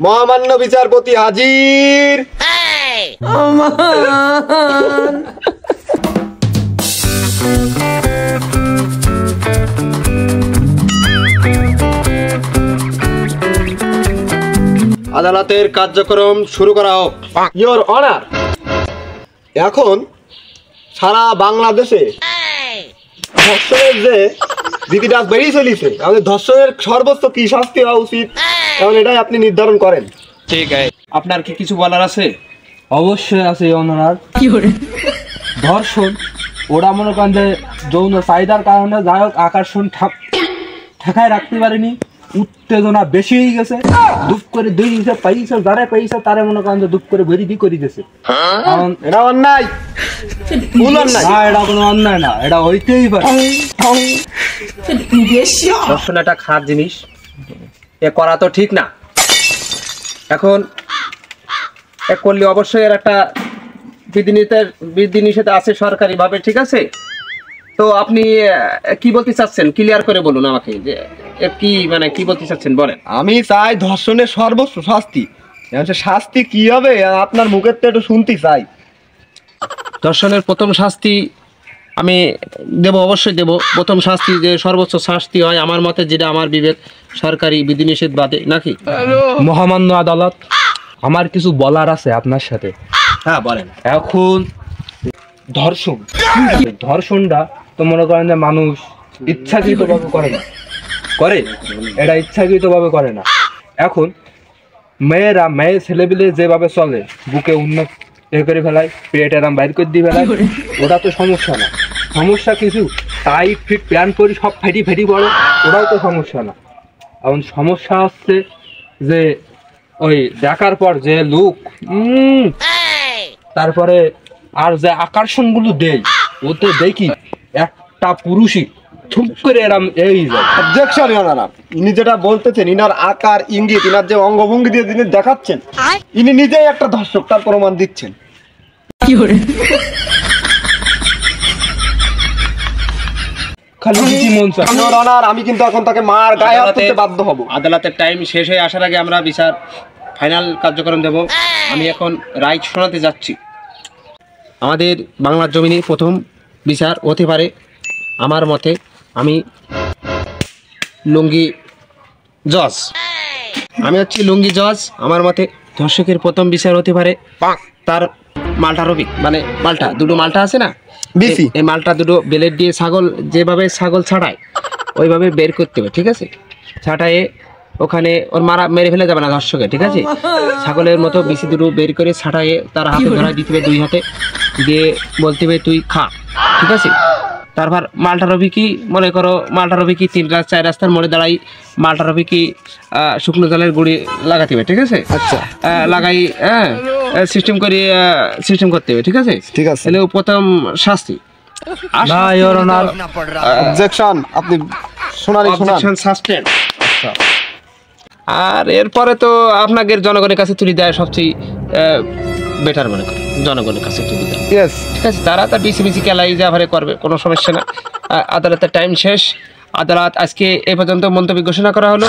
মহামান্য বিচারপতি হাজির। আদালতের কার্যক্রম শুরু করা হোক। ইওর অনার, এখন সারা বাংলাদেশে ধর্ষণের যে রীতিটা বেরিয়ে চলিছে, আমাদের ধর্ষণের সর্বোচ্চ কি শাস্তি হওয়া উচিত, এখন এটাই আপনি নির্ধারণ করেন। ঠিক আছে, আপনার কি কিছু বলার আছে? অবশ্যই আছে অনার। ধর্ষণ ওরা মনে করেন যে যৌন চাহিদার কারণে যাই হোক আকর্ষণ ঠেকায় রাখতে পারেনি, উত্তেজনা বেশি হয়ে গেছে, দুপ করে দুই হিসাব পাইছে, যারা পাইছে তারা মনে করেন যে দুপ করে বেরিয়ে দিয়ে করে দিয়েছে। এটা অন্যায়, না এটা কোনো অন্যায় না, এটা হইতেই পারে। ধর্ষণ একটা খারাপ জিনিস, এ করা তো ঠিক না। এখন এ করলে অবশ্যই এর একটা বিধিনিষেধ আছে সরকারি ভাবে, ঠিক আছে? তো আপনি কি বলতে চাচ্ছেন ক্লিয়ার করে বলুন আমাকে, যে কি মানে কি বলতে চাচ্ছেন বলেন। আমি চাই ধর্ষণের সর্বোচ্চ শাস্তি। শাস্তি কি হবে আপনার মুখের তো একটু শুনতে চাই। ধর্ষণের প্রথম শাস্তি আমি দেব, অবশ্যই দেব। প্রথম শাস্তি যে সর্বোচ্চ শাস্তি হয় আমার মতে, যেটা আমার বিবেক, সরকারি বিধিনিষেধ বাদে, নাকি? মহামান্য আদালত, আমার কিছু বলার আছে আপনার সাথে। হ্যাঁ বলেন। এখন ধর্ষণটা তো মনে করেন যে মানুষ ইচ্ছাকৃতভাবে করে না, করে এটা ইচ্ছাকৃতভাবে করে না। এখন মেয়ে ছেলেপিলে যেভাবে চলে, বুকে উন্নত করে ফেলায়, পেট এরাম বাইর করে দিয়ে ফেলায়, ওটা তো সমস্যা না। সমস্যা কিছু টাইট ফিট প্যান্ট পরি সব ফেটি পড়ে, ওটাও তো সমস্যা না। এখন সমস্যা হচ্ছে যে ওই দেখার পর যে লুক, তারপরে আর যে আকর্ষণগুলো দেয়, ওতে দেখি একটা পুরুষই থুপ করে এরম এই যায়। অবজেকশন ইওর অনার, ইনি যেটা বলতেছেন, ইনার আকার ইঙ্গিত, ইনার যে অঙ্গভঙ্গি দিয়ে যিনি দেখাচ্ছেন, ইনি নিজেই একটা ধর্ষক, তার প্রমাণ দিচ্ছেন। খালি কি মন চায়? ইওর অনার, আমি কিন্তু এখন তাকে মার গায়ে হাত তুলতে বাধ্য হব। আদালতের টাইম শেষ হয়ে আসার আগে আমরা বিচার ফাইনাল কার্যক্রম দেব। আমি এখন রাইট শোনাতে যাচ্ছি। আমাদের বাংলার জমিনে প্রথম বিচার হতে পারে আমার মতে, আমি লুঙ্গি জজ, আমি হচ্ছি লুঙ্গি জজ। আমার মতে ধর্ষকের প্রথম বিচার হতে পারে তার মালটা রবি, মানে মালটা দুটো মালটা আছে না, এই মালটা দুটো বেলেট দিয়ে ছাগল যেভাবে ছাগল ছাড়ায় ওইভাবে বের করতে হবে, ঠিক আছে? ছাটায়ে ওখানে ওর মেরে ফেলে যাবে না ধর্ষকে, ঠিক আছে? ছাগলের মতো বিচি দুটো বের করে ছাটায়ে তার হাতে ধরাই দিতে হবে, দুই হাতে দিয়ে বলতে হবে তুই খা, ঠিক আছে? তারপর মালটা রবি কি মনে করো, মালটা রবি কি 3-4 রাস্তার মোড়ে দাঁড়াই মালটা রবি কি শুকনো জলের গুঁড়ি লাগাতে হবে, ঠিক আছে? আচ্ছা, লাগাই সিস্টেম করে সিস্টেম করতে হবে, ঠিক আছে? ঠিক আছে, তাহলে প্রথম শাস্তি। না ইওর অনার, অবজেকশন, আপনি শোনান সাসপেন্ড। আর এরপরে তো আপনাদের জনগণের কাছে তুলে দেয় সবচেয়ে বেটার মনে করি, জনগণের কাছে তুলে দেয়, ইয়েস, ঠিক আছে? তারা তার বিসি খেলাই যাভারে করবে, কোনো সমস্যা না। আদালতের টাইম শেষ। আদালত আজকে এ পর্যন্ত মন্তব্য ঘোষণা করা হলো।